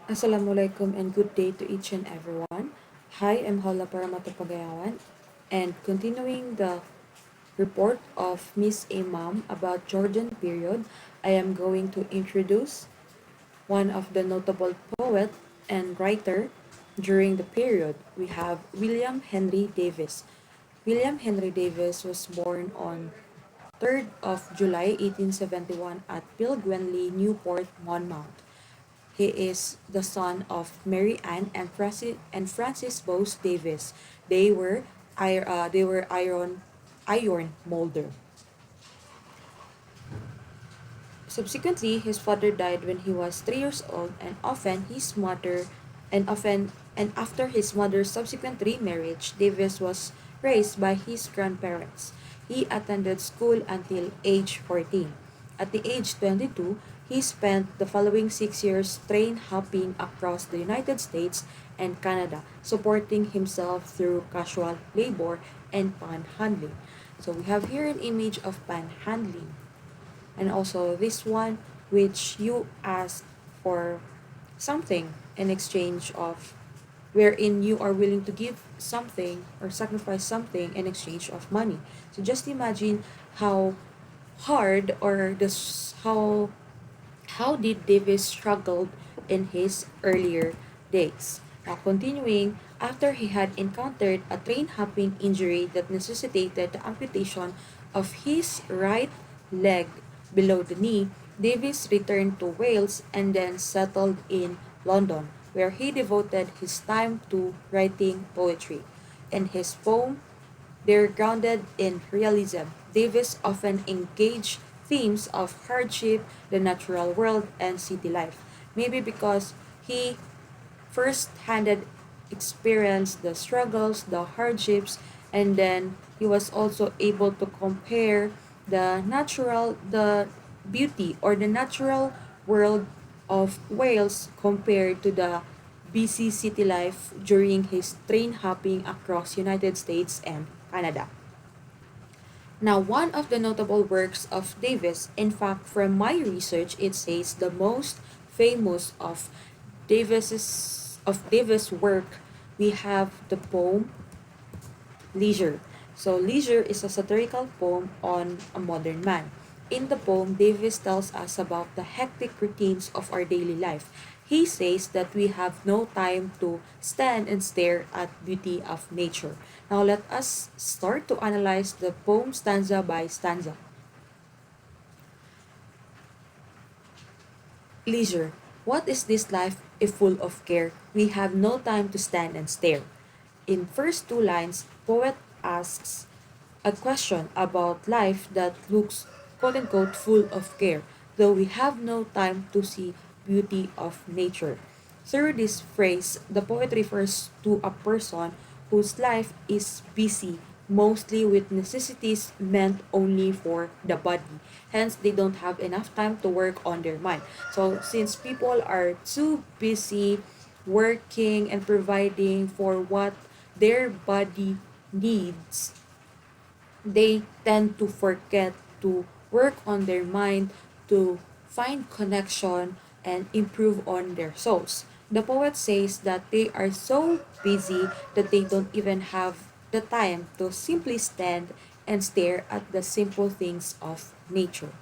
Assalamualaikum and good day to each and everyone. Hi, I'm Hola Paramato Pagayawan, and continuing the report of Miss Imam about Georgian period, I am going to introduce one of the notable poet and writer during the period. We have William Henry Davies. William Henry Davies was born on 3rd of July 1871 at Pilgwenley, Newport, Monmouth. He is the son of Mary Ann and Francis Bose Davis. They were iron molder. Subsequently, his father died when he was 3 years old, and after his mother's subsequent remarriage, Davis was raised by his grandparents. He attended school until age 14. At the age 22, he spent the following 6 years train hopping across the United States and Canada, supporting himself through casual labor and panhandling. So we have here an image of panhandling, and also this one which you ask for something in exchange of, wherein you are willing to give something or sacrifice something in exchange of money. So just imagine how hard or this how did Davis struggled in his earlier days. Now continuing, after he had encountered a train hopping injury that necessitated the amputation of his right leg below the knee, Davis returned to Wales and then settled in London, where he devoted his time to writing poetry. In his poem, they're grounded in realism. Davis often engaged themes of hardship, the natural world, and city life. Maybe because he first-handed experienced the struggles, the hardships, and then he was also able to compare the beauty or the natural world of Wales compared to the busy city life during his train hopping across United States and Canada. Now, one of the notable works of Davis, in fact, from my research, it says the most famous of Davis' work, we have the poem Leisure. So, Leisure is a satirical poem on a modern man. In the poem, Davis tells us about the hectic routines of our daily life. He says that we have no time to stand and stare at beauty of nature. Now let us start to analyze the poem stanza by stanza. Leisure. What is this life if full of care? We have no time to stand and stare. In first two lines, poet asks a question about life that looks quote unquote full of care, though we have no time to see beauty of nature. Through this phrase, the poet refers to a person whose life is busy mostly with necessities meant only for the body. Hence, they don't have enough time to work on their mind. So, since people are too busy working and providing for what their body needs, they tend to forget to work on their mind, to find connection and improve on their souls. The poet says that they are so busy that they don't even have the time to simply stand and stare at the simple things of nature.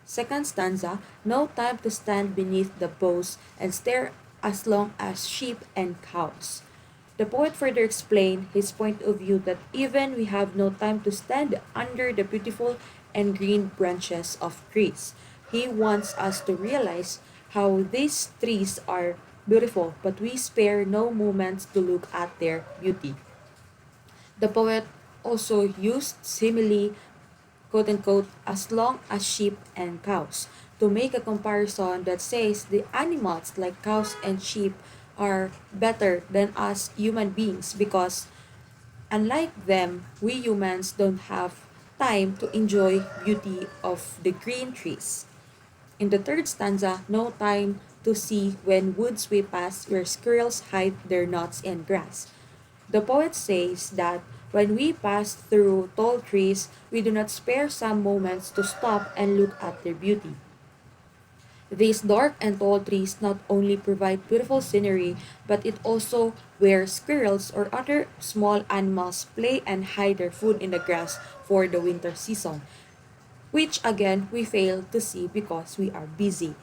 Second stanza, no time to stand beneath the boughs and stare as long as sheep and cows. The poet further explained his point of view that even we have no time to stand under the beautiful and green branches of trees. He wants us to realize how these trees are beautiful, but we spare no moments to look at their beauty. The poet also used simile, quote unquote, as long as sheep and cows, to make a comparison that says the animals like cows and sheep are better than us human beings because unlike them, we humans don't have time to enjoy beauty of the green trees. In the third stanza, no time to see when woods we pass where squirrels hide their nuts in grass. The poet says that when we pass through tall trees, we do not spare some moments to stop and look at their beauty. These dark and tall trees not only provide beautiful scenery, but it also where squirrels or other small animals play and hide their food in the grass for the winter season, which again we fail to see because we are busy.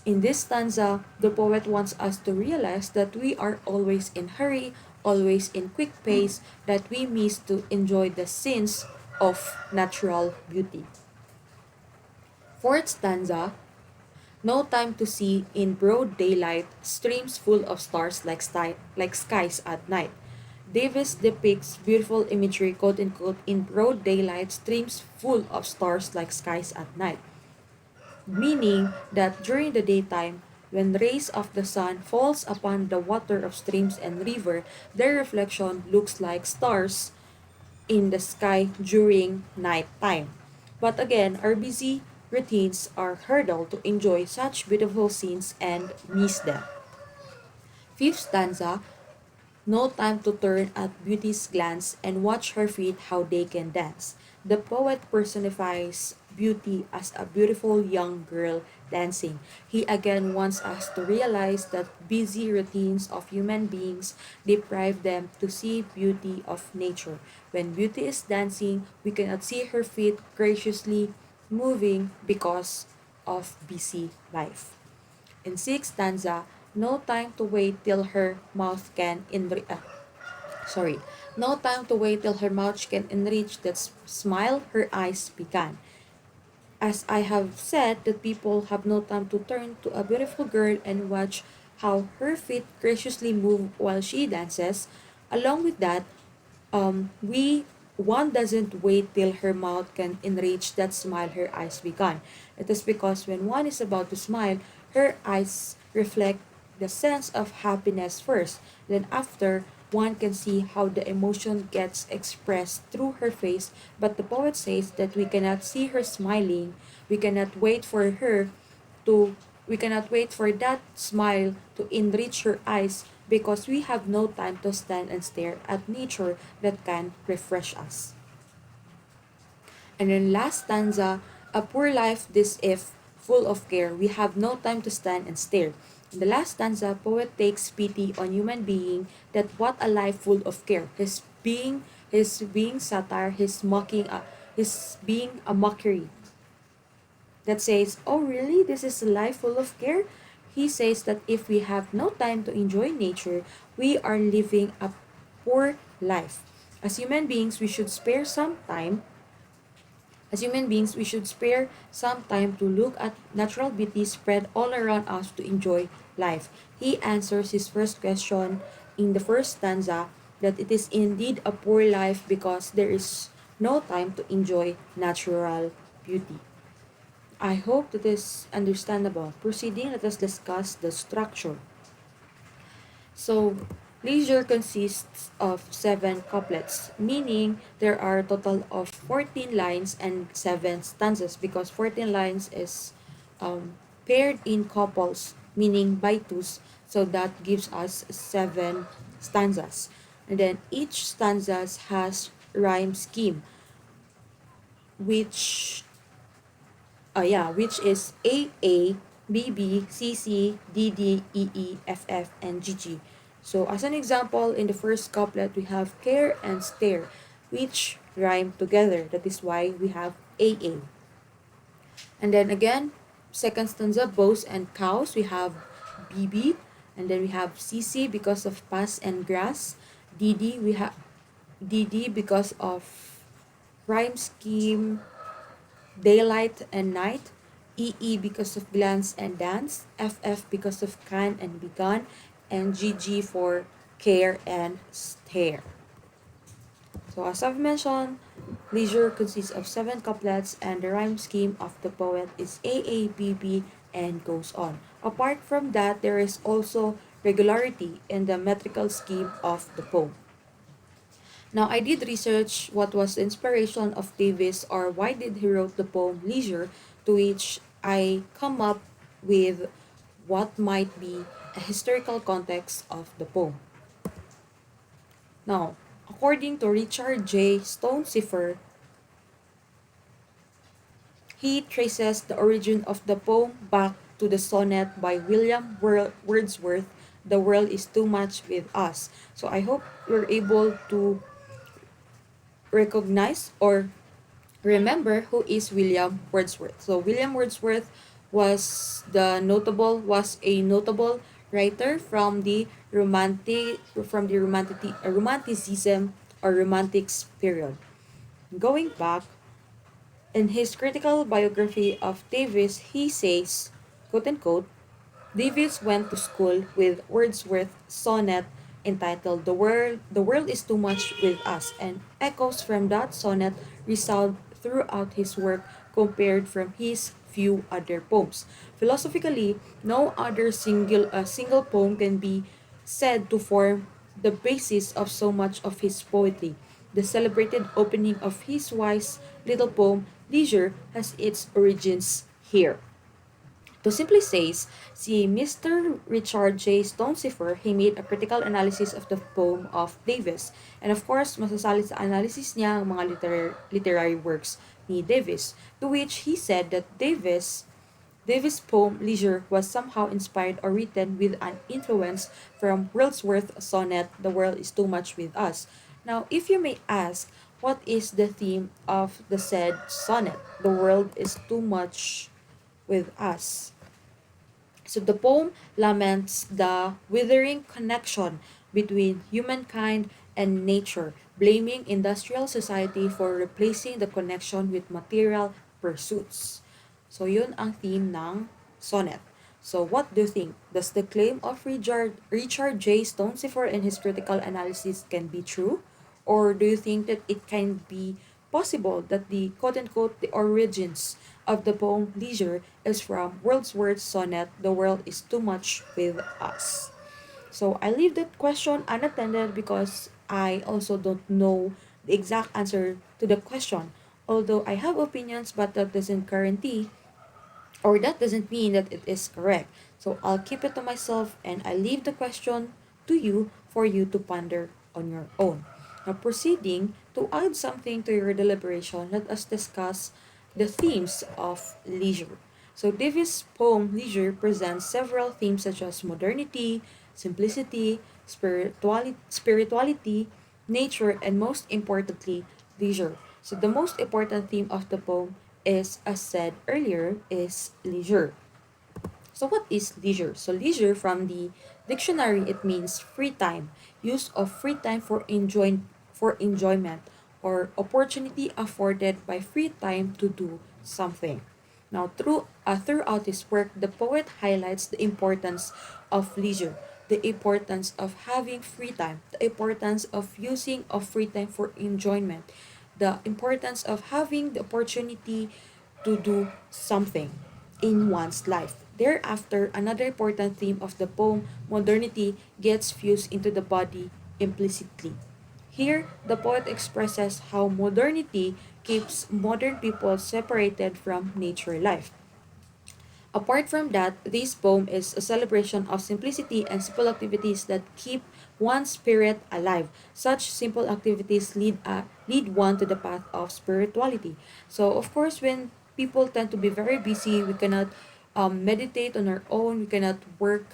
In this stanza, the poet wants us to realize that we are always in hurry, always in quick pace, that we miss to enjoy the scenes of natural beauty. Fourth stanza, no time to see in broad daylight, streams full of stars like skies at night. Davis depicts beautiful imagery, quote unquote, in broad daylight, streams full of stars like skies at night, meaning that during the daytime, when rays of the sun falls upon the water of streams and river, their reflection looks like stars in the sky during night time. But again, our busy routines are hurdle to enjoy such beautiful scenes and miss them. Fifth stanza, no time to turn at beauty's glance and watch her feet how they can dance. The poet personifies beauty as a beautiful young girl dancing. He again wants us to realize that busy routines of human beings deprive them to see beauty of nature. When beauty is dancing, we cannot see her feet graciously moving because of busy life. In sixth stanza, no time to wait till her mouth can sorry, no time to wait till her mouth can enrich that smile her eyes began. As I have said, that people have no time to turn to a beautiful girl and watch how her feet graciously move while she dances. Along with that, we one doesn't wait till her mouth can enrich that smile her eyes began. It is because when one is about to smile, her eyes reflect the sense of happiness first. Then after, one can see how the emotion gets expressed through her face. But the poet says that we cannot see her smiling. We cannot wait for her to we cannot wait for that smile to enrich her eyes because we have no time to stand and stare at nature that can refresh us. And then last stanza, a poor life this if full of care, we have no time to stand and stare. In the last stanza, poet takes pity on human being that what a life full of care. His being satire, his being a mockery that says, "Oh, really? This is a life full of care?" He says that if we have no time to enjoy nature, we are living a poor life. As human beings, we should spare some time. As human beings, we should spare some time to look at natural beauty spread all around us to enjoy life. He answers his first question in the first stanza that it is indeed a poor life because there is no time to enjoy natural beauty. I hope that is understandable. Proceeding, let us discuss the structure. So, leisure consists of 7 couplets, meaning there are a total of 14 lines and 7 stanzas because 14 lines is paired in couples, meaning by twos, so that gives us 7 stanzas. And then each stanza has rhyme scheme, which which is AA, BB, CC, DD, EE, FF, and GG. So as an example, in the first couplet, we have care and stare, which rhyme together. That is why we have AA. And then again, second stanza, bows and cows, we have BB. And then we have CC because of pass and grass. DD, we have DD because of rhyme scheme, daylight and night, EE because of glance and dance, FF because of can and begun, and GG for care and stare. So as I've mentioned, leisure consists of 7 couplets and the rhyme scheme of the poet is AABB and goes on. Apart from that, there is also regularity in the metrical scheme of the poem. Now, I did research what was the inspiration of Davies or why did he wrote the poem Leisure, to which I come up with what might be a historical context of the poem. Now, according to Richard J. Stonecipher, he traces the origin of the poem back to the sonnet by William Wordsworth, The World is Too Much with Us. So I hope you're able to recognize or remember who is William Wordsworth. So William Wordsworth was a notable writer from the romanticism or romantics period. Going back, in his critical biography of Davies, he says, quote unquote, Davies went to school with Wordsworth's sonnet entitled The World is Too Much with Us, and echoes from that sonnet resound throughout his work compared from his few other poems. Philosophically, no other single poem can be said to form the basis of so much of his poetry. The celebrated opening of his wise little poem, Leisure, has its origins here. To simply say, si Mr. Richard J. Stonesifer, he made a critical analysis of the poem of Davis. And of course, masasali sa analysis niya ang mga literary works ni Davis, to which he said that Davis' poem Leisure was somehow inspired or written with an influence from Wordsworth's sonnet The World is Too Much with Us. Now, if you may ask, what is the theme of the said sonnet? The world is too much with us. So the poem laments the withering connection between humankind and nature, blaming industrial society for replacing the connection with material pursuits. So yun ang theme ng sonnet. So what do you think? Does the claim of Richard J. Stonesifer in his critical analysis can be true? Or do you think that it can be possible that the quote-unquote the origins of the poem Leisure is from Wordsworth's sonnet The World is Too Much with Us? So I leave that question unattended because I also don't know the exact answer to the question. Although I have opinions, but that doesn't guarantee or that doesn't mean that it is correct. So I'll keep it to myself and I leave the question to you for you to ponder on your own. Now, proceeding to add something to your deliberation, let us discuss the themes of leisure. So Davies' poem Leisure presents several themes such as modernity, simplicity, spirituality, nature, and most importantly, leisure. So the most important theme of the poem is, as said earlier, is leisure. So what is leisure? So leisure from the dictionary, it means free time, use of free time for enjoyment or opportunity afforded by free time to do something. Now throughout his work, the poet highlights the importance of leisure, the importance of having free time, the importance of using of free time for enjoyment, the importance of having the opportunity to do something in one's life. Thereafter, another important theme of the poem, modernity, gets fused into the body implicitly. Here, the poet expresses how modernity keeps modern people separated from nature life. Apart from that, this poem is a celebration of simplicity and simple activities that keep one's spirit alive. Such simple activities lead one to the path of spirituality. So, of course, when people tend to be very busy, we cannot meditate on our own. We cannot work.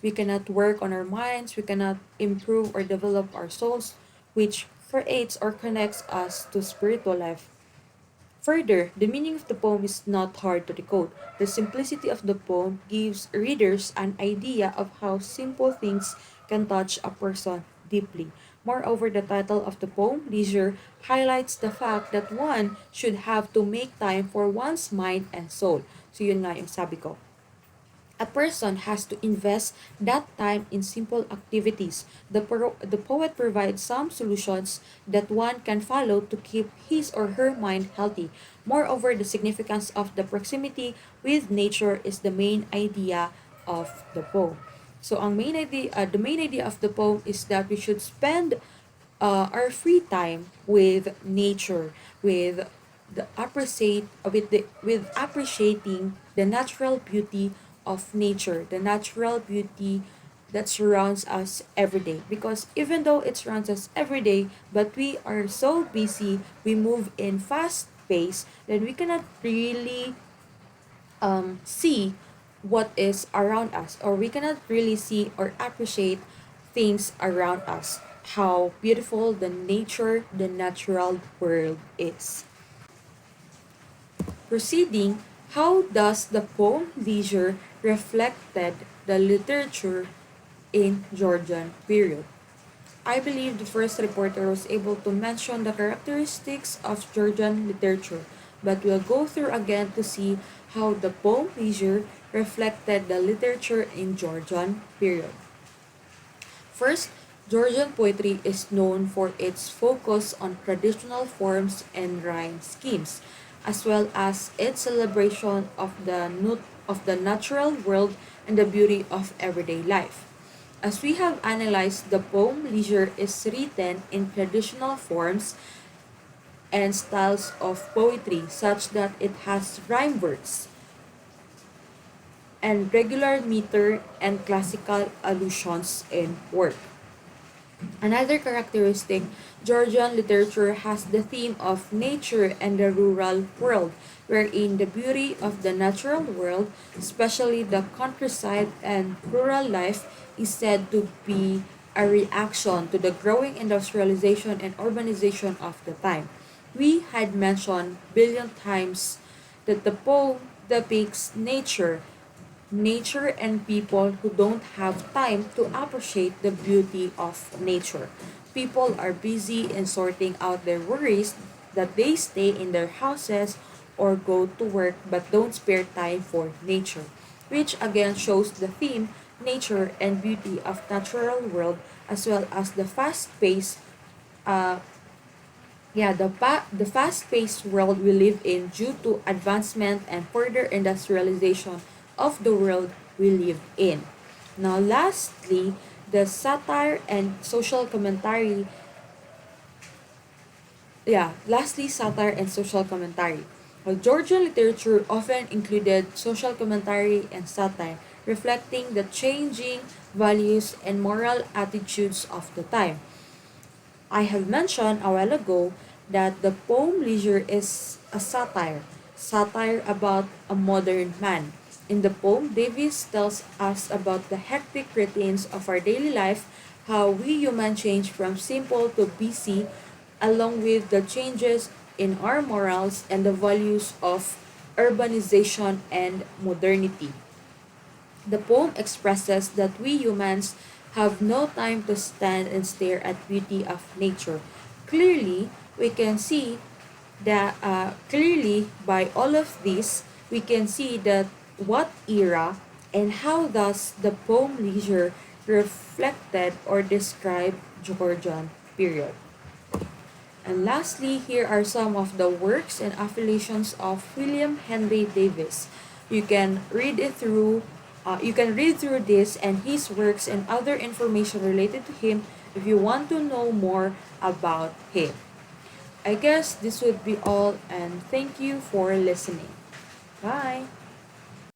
We cannot work on our minds. We cannot improve or develop our souls, which creates or connects us to spiritual life. Further, the meaning of the poem is not hard to decode. The simplicity of the poem gives readers an idea of how simple things can touch a person deeply. Moreover, the title of the poem, Leisure, highlights the fact that one should have to make time for one's mind and soul. So yun nga yung sabi ko. A person has to invest that time in simple activities. The poet provides some solutions that one can follow to keep his or her mind healthy. Moreover, the significance of the proximity with nature is the main idea of the poem. So, the main idea of the poem is that we should spend our free time with nature, with with appreciating the natural beauty of nature, the natural beauty that surrounds us every day. Because even though it surrounds us every day, but we are so busy, we move in fast pace, then we cannot really see what is around us, or we cannot really see or appreciate things around us, how beautiful the natural world is. Proceeding, how does the poem Leisure reflected the literature in Georgian period? I believe the first reporter was able to mention the characteristics of Georgian literature, but we'll go through again to see how the poem Leisure reflected the literature in Georgian period. First, Georgian poetry is known for its focus on traditional forms and rhyme schemes, as well as its celebration of the natural world and the beauty of everyday life. As we have analyzed, the poem Leisure is written in traditional forms and styles of poetry such that it has rhyme words and regular meter and classical allusions in work. Another characteristic, Georgian literature has the theme of nature and the rural world, wherein the beauty of the natural world, especially the countryside and rural life, is said to be a reaction to the growing industrialization and urbanization of the time. We had mentioned billion times that the poem depicts nature and people who don't have time to appreciate the beauty of nature. People are busy in sorting out their worries that they stay in their houses or go to work but don't spare time for nature, which again shows the theme nature and beauty of natural world as well as the fast-paced uh, the fast-paced world we live in due to advancement and further industrialization of the world we live in. Now, lastly, the satire and social commentary. Lastly, satire and social commentary. Well, Georgian literature often included social commentary and satire, reflecting the changing values and moral attitudes of the time. I have mentioned a while ago that the poem Leisure is a satire about a modern man. In the poem, Davies tells us about the hectic routines of our daily life, how we humans change from simple to busy, along with the changes in our morals and the values of urbanization and modernity. The poem expresses that we humans have no time to stand and stare at beauty of nature. Clearly, we can see that clearly by all of this, we can see that what era and how does the poem Leisure reflected or describe Georgian period. And lastly, here are some of the works and affiliations of William Henry Davies. You can read it through. You can read through this and his works and other information related to him if you want to know more about him. I guess this would be all, and thank you for listening. Bye.